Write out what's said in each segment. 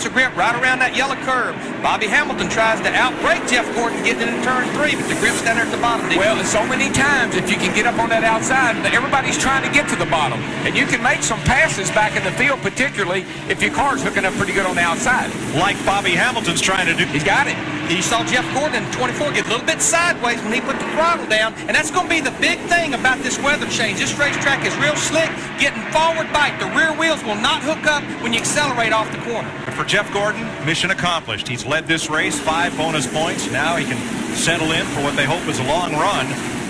of grip right around that yellow curve. Bobby Hamilton tries to outbrake Jeff Gordon getting into turn 3, but the grip's down there at the bottom. Well, so many times if you can get up on that outside, everybody's trying to get to the bottom. And you can make some passes back in the field, particularly if your car's hooking up pretty good on the outside. Like Bobby Hamilton's trying to do. He's got it. You saw Jeff Gordon in 24 get a little bit sideways when he put the throttle down, and that's going to be the big thing about this weather change. This racetrack is real slick, getting forward bite. The rear wheels will not hook up when you accelerate off the corner. For Jeff Gordon, mission accomplished. He's led this race, 5 bonus points. Now he can settle in for what they hope is a long run.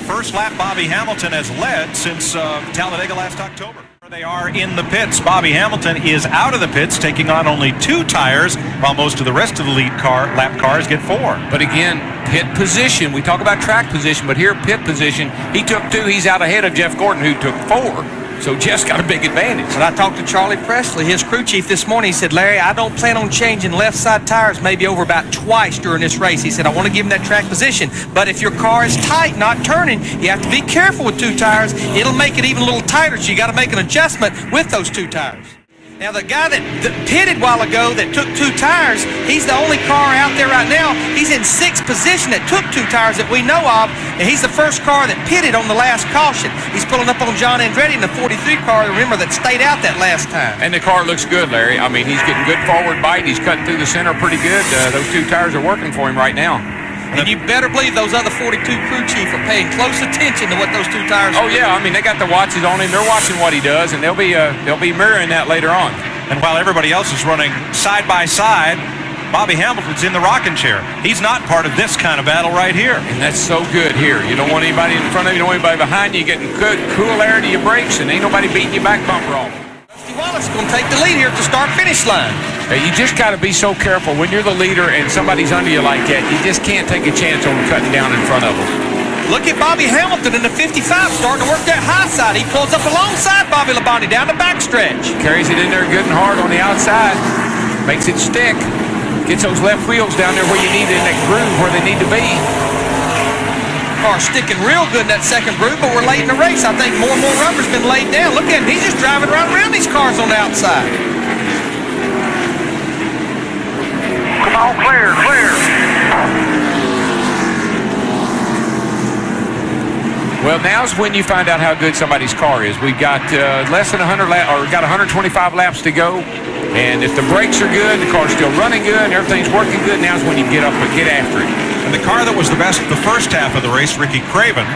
First lap Bobby Hamilton has led since Talladega last October. They are in the pits. Bobby Hamilton is out of the pits, taking on only 2 tires, while most of the rest of the lead lap cars get 4. But again, pit position. We talk about track position, but here pit position, he took 2. He's out ahead of Jeff Gordon, who took 4. So Jeff's got a big advantage. When I talked to Charlie Presley, his crew chief, this morning, he said, Larry, I don't plan on changing left side tires maybe over about twice during this race. He said, I want to give him that track position. But if your car is tight, not turning, you have to be careful with 2 tires. It'll make it even a little tighter, so you got to make an adjustment with those 2 tires. Now, the guy that pitted a while ago that took 2 tires, he's the only car out there right now. He's in 6th position that took 2 tires that we know of, and he's the first car that pitted on the last caution. He's pulling up on John Andretti in the 43 car, remember, that stayed out that last time. And the car looks good, Larry. I mean, he's getting good forward bite. He's cutting through the center pretty good. Those 2 tires are working for him right now. And you better believe those other 42 crew chief are paying close attention to what those 2 tires are. Oh, yeah. I mean, they got the watches on him. They're watching what he does, and they'll be mirroring that later on. And while everybody else is running side by side, Bobby Hamilton's in the rocking chair. He's not part of this kind of battle right here. And that's so good here. You don't want anybody in front of you, you don't want anybody behind you. You're getting good, cool air to your brakes, and ain't nobody beating your back bumper off. Rusty Wallace is going to take the lead here at the start-finish line. Hey, you just got to be so careful. When you're the leader and somebody's under you like that, you just can't take a chance on cutting down in front of them. Look at Bobby Hamilton in the 55, starting to work that high side. He pulls up alongside Bobby Labonte down the backstretch. Carries it in there good and hard on the outside. Makes it stick. Gets those left wheels down there where you need it, in that groove where they need to be. Car sticking real good in that second groove, but we're late in the race. I think more and more rubber's been laid down. Look at him. He's just driving right around these cars on the outside. Come on, clear, clear. Well, now's when you find out how good somebody's car is. We've got less than 100 laps, or got 125 laps to go. And if the brakes are good, the car's still running good, and everything's working good, now's when you get up and get after it. And the car that was the best the first half of the race, Ricky Craven,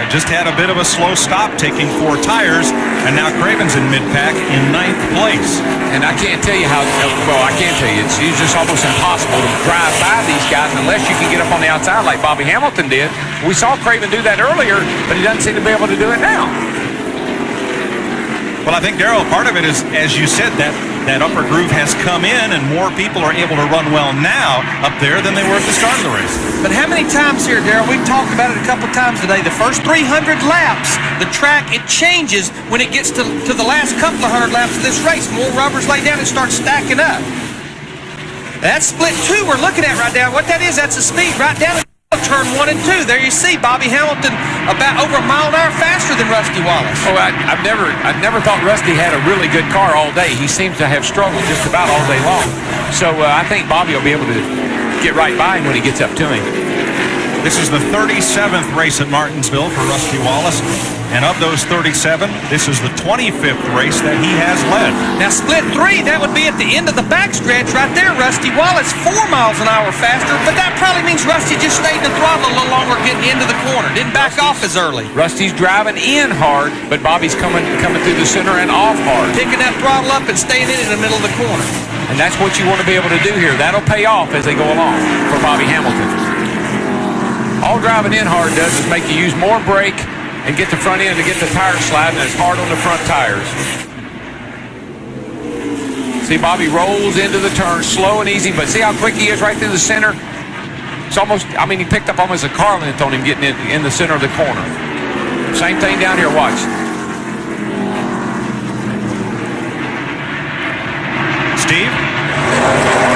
just had a bit of a slow stop, taking 4 tires, and now Craven's in mid-pack in 9th place. And I can't tell you how, well, I can tell you, it's just almost impossible to drive by these guys unless you can get up on the outside like Bobby Hamilton did. We saw Craven do that earlier, but he doesn't seem to be able to do it now. Well, I think, Darrell, part of it is, as you said, that upper groove has come in and more people are able to run well now up there than they were at the start of the race. But how many times here, Darrell, we've talked about it a couple times today, the first 300 laps, the track, it changes when it gets to the last couple of 100 laps of this race. More rubber's laid down and starts stacking up. That's split 2 we're looking at right now. What that is, that's the speed right down at turn 1 and 2. There you see Bobby Hamilton about over a mile an hour faster than Rusty Wallace. Oh, I've never thought Rusty had a really good car all day. He seems to have struggled just about all day long. So I think Bobby will be able to get right by him when he gets up to him. This is the 37th race at Martinsville for Rusty Wallace. And of those 37, this is the 25th race that he has led. Now, split 3, that would be at the end of the backstretch right there. Rusty Wallace 4 miles an hour faster, but that probably means Rusty just stayed in the throttle a little longer getting into the corner. Didn't back off as early. Rusty's driving in hard, but Bobby's coming through the center and off hard. Picking that throttle up and staying in the middle of the corner. And that's what you want to be able to do here. That'll pay off as they go along for Bobby Hamilton. All driving in hard does is make you use more brake and get the front end to get the tires sliding as hard on the front tires. See, Bobby rolls into the turn slow and easy, but see how quick he is right through the center? It's almost, I mean, he picked up almost a car length on him getting in the center of the corner. Same thing down here, watch. Steve?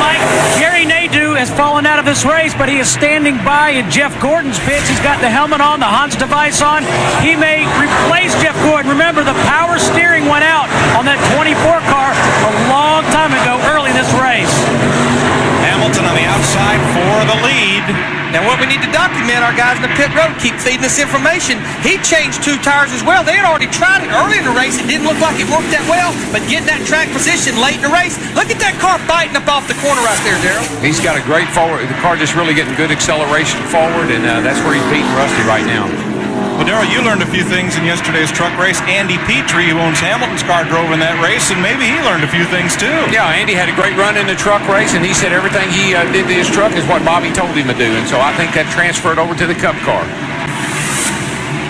Mike, Gary Nadeau has fallen out of this race, but he is standing by in Jeff Gordon's pits. He's got the helmet on, the Hans device on. He may replace Jeff Gordon. Remember, the power steering went out on that 24 car a long time ago early in this race. inside for the lead. Now, what we need to document, our guys in the pit road keep feeding us information. He changed 2 tires as well. They had already tried it early in the race. It didn't look like it worked that well, but getting that track position late in the race. Look at that car biting up off the corner right there, Darrell. He's got a great forward. The car just really getting good acceleration forward, and that's where he's beating Rusty right now. Well, Darrell, you learned a few things in yesterday's truck race. Andy Petrie, who owns Hamilton's car, drove in that race, and maybe he learned a few things too. Yeah, Andy had a great run in the truck race, and he said everything he did to his truck is what Bobby told him to do, and so I think that transferred over to the Cup car.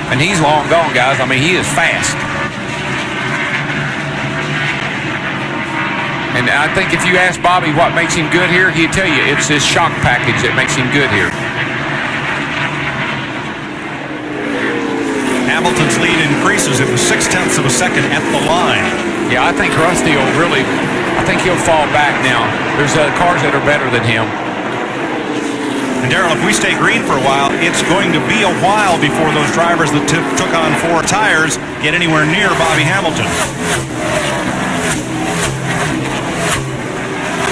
And he's long gone, guys. I mean, he is fast. And I think if you ask Bobby what makes him good here, he'd tell you it's his shock package that makes him good here. Hamilton's lead increases. It was 0.6 of a second at the line. Yeah, I think Rusty will really, I think he'll fall back now. There's cars that are better than him. And Darrell, if we stay green for a while, it's going to be a while before those drivers that took on 4 tires get anywhere near Bobby Hamilton.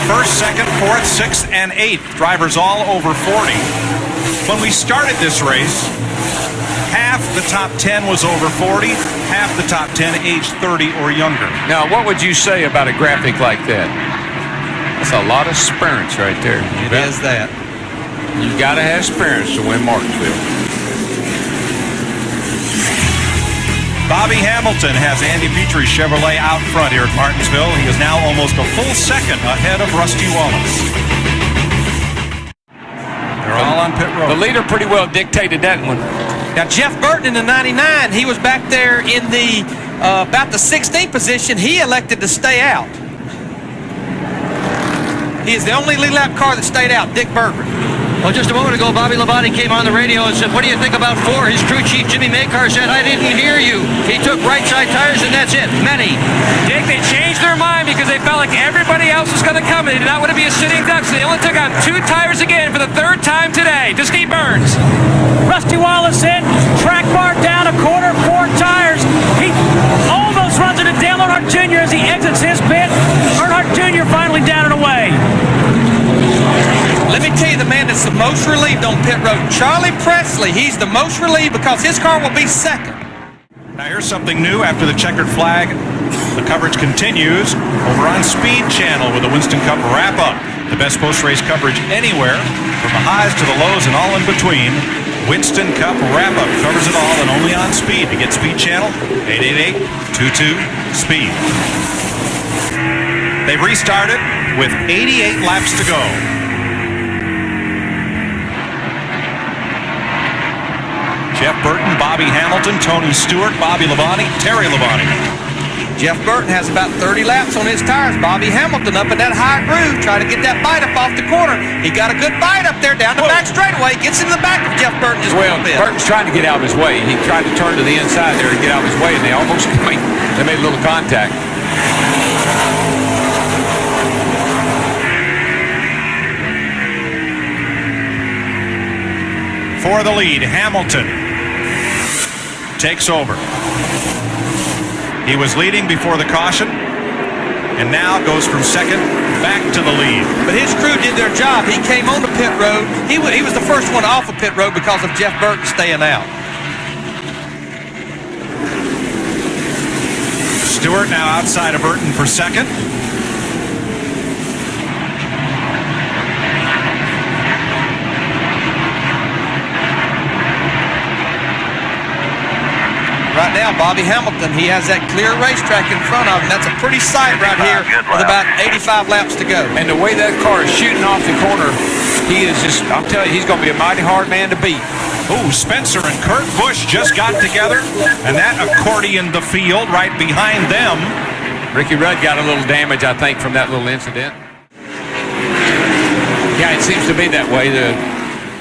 First, second, fourth, sixth, and eighth. Drivers all over 40. When we started this race, half the top 10 was over 40, half the top 10 aged 30 or younger. Now, what would you say about a graphic like that? That's a lot of experience right there. It is that. You got to have experience to win Martinsville. Bobby Hamilton has Andy Petrie's Chevrolet out front here at Martinsville. He is now almost a full second ahead of Rusty Wallace. They're all on pit road. The leader pretty well dictated that one. Now, Jeff Burton in the 99, he was back there in the about the 16th position. He elected to stay out. He is the only lead lap car that stayed out, Dick Berger. Well, just a moment ago, Bobby Labonte came on the radio and said, what do you think about 4? His crew chief, Jimmy Maycar, said, I didn't hear you. He took right side tires, and that's it. Many. Dick, they changed their mind because they felt like everybody else was going to come. They did not want to be a sitting duck, so they only took on 2 tires again for the 3rd time today. To Steve Burns. Rusty Wallace in, track bar down a quarter, 4 tires. He almost runs into Dale Earnhardt Jr. as he exits his pit. Earnhardt Jr. finally down and away. Let me tell you the man that's the most relieved on pit road, Charlie Presley. He's the most relieved because his car will be second. Now here's something new after the checkered flag. The coverage continues over on Speed Channel with the Winston Cup wrap-up. The best post-race coverage anywhere, from the highs to the lows and all in between. Winston Cup wrap-up covers it all and only on Speed. To get Speed Channel, 888-22-SPEED. They've restarted with 88 laps to go. Jeff Burton, Bobby Hamilton, Tony Stewart, Bobby Labonte, Terry Labonte. Jeff Burton has about 30 laps on his tires. Bobby Hamilton up in that high groove trying to get that bite up off the corner. He got a good bite up there down the back straightaway. Gets into the back of Jeff Burton just a little bit. Burton's trying to get out of his way. He tried to turn to the inside there to get out of his way, and they almost made a little contact. For the lead, Hamilton takes over. He was leading before the caution, and now goes from second back to the lead. But his crew did their job. He came on the pit road. He was the first one off of pit road because of Jeff Burton staying out. Stewart now outside of Burton for second. Right now, Bobby Hamilton, he has that clear racetrack in front of him. That's a pretty sight right here with about 85 laps to go. And the way that car is shooting off the corner, he is just, I'm telling you, he's going to be a mighty hard man to beat. Oh, Spencer and Kurt Busch just got together, and that accordioned the field right behind them. Ricky Rudd got a little damage, I think, from that little incident. Yeah, it seems to be that way.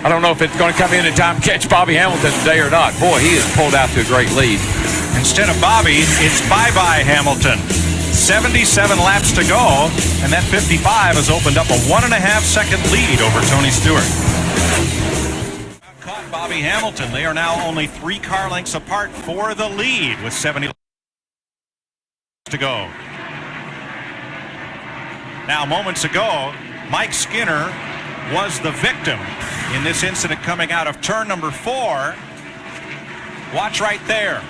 I don't know if it's going to come in time to catch Bobby Hamilton today or not. Boy, he has pulled out to a great lead. Instead of Bobby, it's bye-bye Hamilton. 77 laps to go, and that 55 has opened up a 1.5-second lead over Tony Stewart. Caught Bobby Hamilton. They are now only 3 car lengths apart for the lead with 70 laps to go. Now, moments ago, Mike Skinner was the victim in this incident coming out of turn number 4. Watch right there.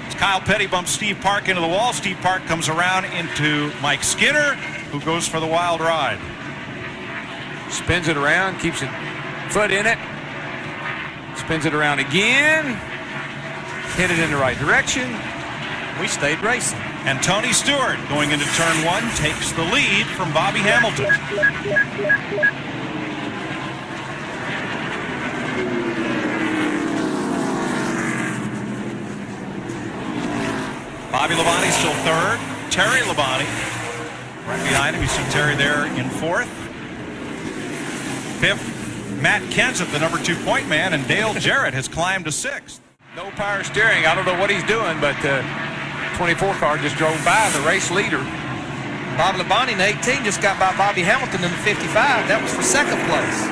As Kyle Petty bumps Steve Park into the wall. Steve Park comes around into Mike Skinner, who goes for the wild ride. Spins it around, keeps it foot in it. Spins it around again. Hit it in the right direction. We stayed racing. And Tony Stewart, going into turn 1, takes the lead from Bobby Hamilton. Bobby Labonte still third. Terry Labonte right behind him. You see Terry there in 4th. 5th, Matt Kenseth, the number 2 point man, and Dale Jarrett has climbed to 6th. No power steering. I don't know what he's doing, but 24 car just drove by the race leader. Bobby Labonte in 18 just got by Bobby Hamilton in the 55. That was for 2nd place.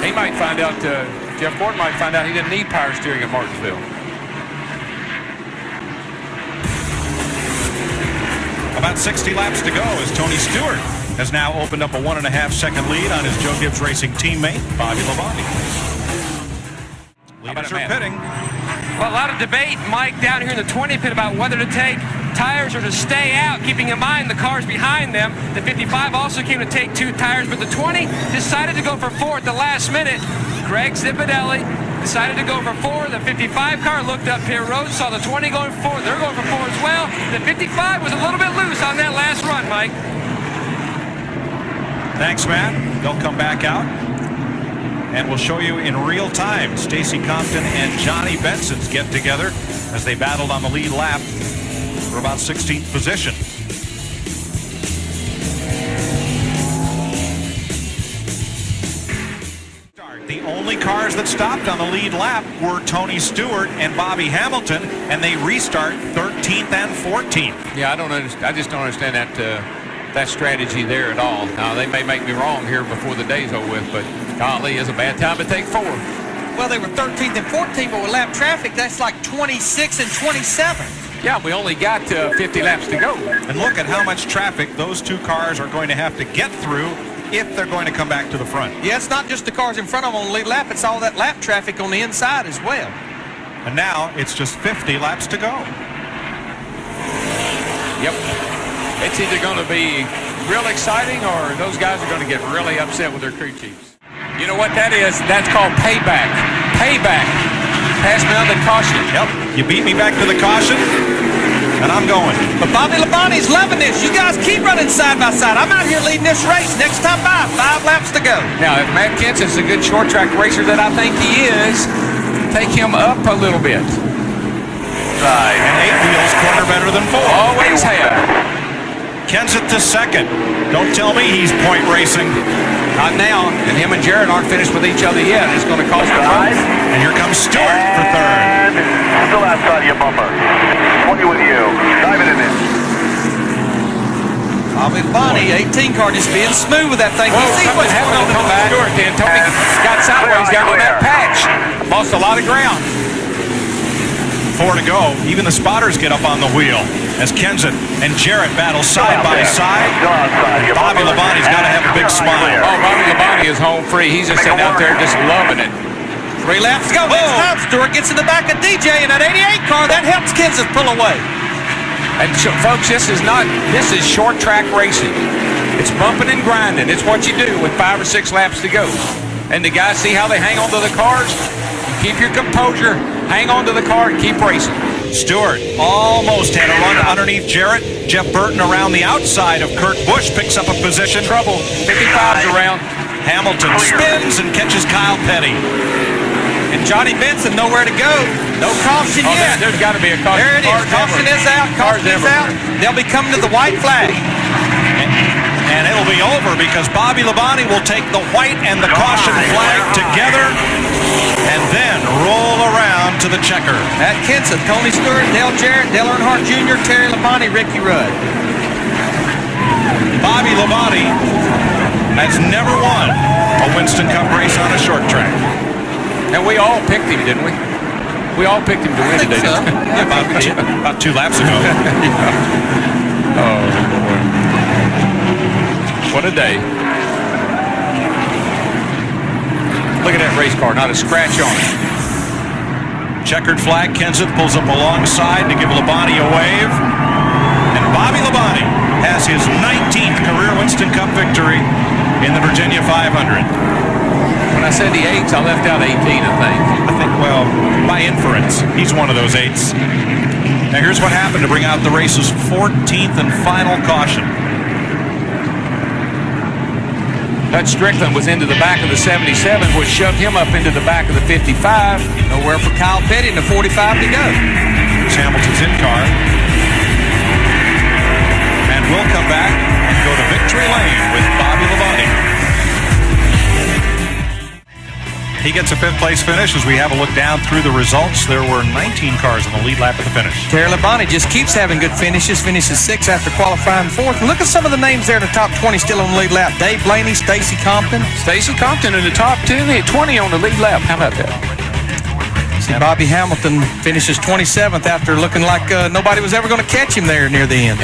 He might find out, Jeff Gordon might find out he didn't need power steering at Martinsville. About 60 laps to go as Tony Stewart has now opened up a 1.5-second lead on his Joe Gibbs Racing teammate, Bobby Labonte. Leaders are pitting. Well, a lot of debate, Mike, down here in the 20 pit about whether to take tires or to stay out, keeping in mind the cars behind them. The 55 also came to take 2 tires, but the 20 decided to go for 4 at the last minute. Greg Zipadelli decided to go for 4. The 55 car looked up pit road, saw the 20 going for 4. They're going for 4 as well. The 55 was a little bit loose on that last run, Mike. Thanks, Matt. They'll come back out. And we'll show you in real time Stacy Compton and Johnny Benson's get together as they battled on the lead lap for about 16th position. The only cars that stopped on the lead lap were Tony Stewart and Bobby Hamilton, and they restart 13th and 14th. Yeah, I just don't understand that strategy there at all. Now, they may make me wrong here before the day's over with, but golly, it's a bad time to take 4. Well, they were 13th and 14th, but with lap traffic, that's like 26 and 27. Yeah, we only got 50 laps to go. And look at how much traffic those 2 cars are going to have to get through if they're going to come back to the front. Yeah, it's not just the cars in front of them on the lead lap, it's all that lap traffic on the inside as well. And now it's just 50 laps to go. Yep. It's either going to be real exciting or those guys are going to get really upset with their crew chiefs. You know what that is? That's called payback. Payback. Pass me on the caution. Yep. You beat me back to the caution, and I'm going. But Bobby Labonte's loving this. You guys keep running side by side. I'm out here leading this race. Next time by, 5 laps to go. Now, if Matt Kenseth's a good short track racer that I think he is, take him up a little bit. And 8 wheels corner better than 4. Always have. Kenseth to 2nd. Don't tell me he's point racing. Not now. And him and Jarrett aren't finished with each other yet. It's going to cost them both. And here comes Stewart for 3rd. And still outside of your bumper. 20 with you. Dive it in there. Bobby Labonte, 18 car, just being smooth with that thing. Whoa, You see what's going on in the back. Stewart then. Tony got sideways down on that patch. Lost a lot of ground. 4 to go. Even the spotters get up on the wheel as Kenseth and Jarrett battle side by side. Bobby Labonte's got to have a big smile. Oh, Bobby Labonte is home free. He's just sitting out there just loving it. 3 laps to go. Next time, Stewart gets in the back of DJ in that 88 car. That helps Kenseth pull away. And so, folks, this is short track racing. It's bumping and grinding. It's what you do with 5 or 6 laps to go. And the guys see how they hang on to the cars. Keep your composure. Hang on to the car and keep racing. Stewart almost had a run underneath Jarrett. Jeff Burton around the outside of Kurt Busch picks up a position. Trouble. 55's around. Hamilton spins and catches Kyle Petty. And Johnny Benson nowhere to go. No caution yet. There's got to be a caution. There it is. Caution is out. Caution is out. They'll be coming to the white flag. And it'll be over because Bobby Labonte will take the white and the caution flag together and then roll around to the checker. At Kenseth, Tony Stewart, Dale Jarrett, Dale Earnhardt Jr., Terry Labonte, Ricky Rudd. Bobby Labonte has never won a Winston Cup race on a short track. And we all picked him, didn't we? We all picked him to win today. So. Yeah, about 2 laps ago. Oh, boy. What a day. Look at that race car, not a scratch on it. Checkered flag. Kenseth pulls up alongside to give Labonte a wave. And Bobby Labonte has his 19th career Winston Cup victory in the Virginia 500. When I said the 8s, I left out 18, I think. Well, by inference, he's one of those 8s. Now here's what happened to bring out the race's 14th and final caution. That Stricklin was into the back of the 77, which shoved him up into the back of the 55. Nowhere for Kyle Petty and the 45 to go. Here's Hamilton's in-car. And we'll come back and go to victory lane with Bobby Labonte. He gets a 5th place finish as we have a look down through the results. There were 19 cars in the lead lap at the finish. Terry Labonte just keeps having good finishes. Finishes 6th after qualifying 4th. And look at some of the names there in the top 20 still on the lead lap. Dave Blaney, Stacy Compton. Stacy Compton in the top 10. They had 20 on the lead lap. How about that? See, Bobby Hamilton finishes 27th after looking like nobody was ever going to catch him there near the end.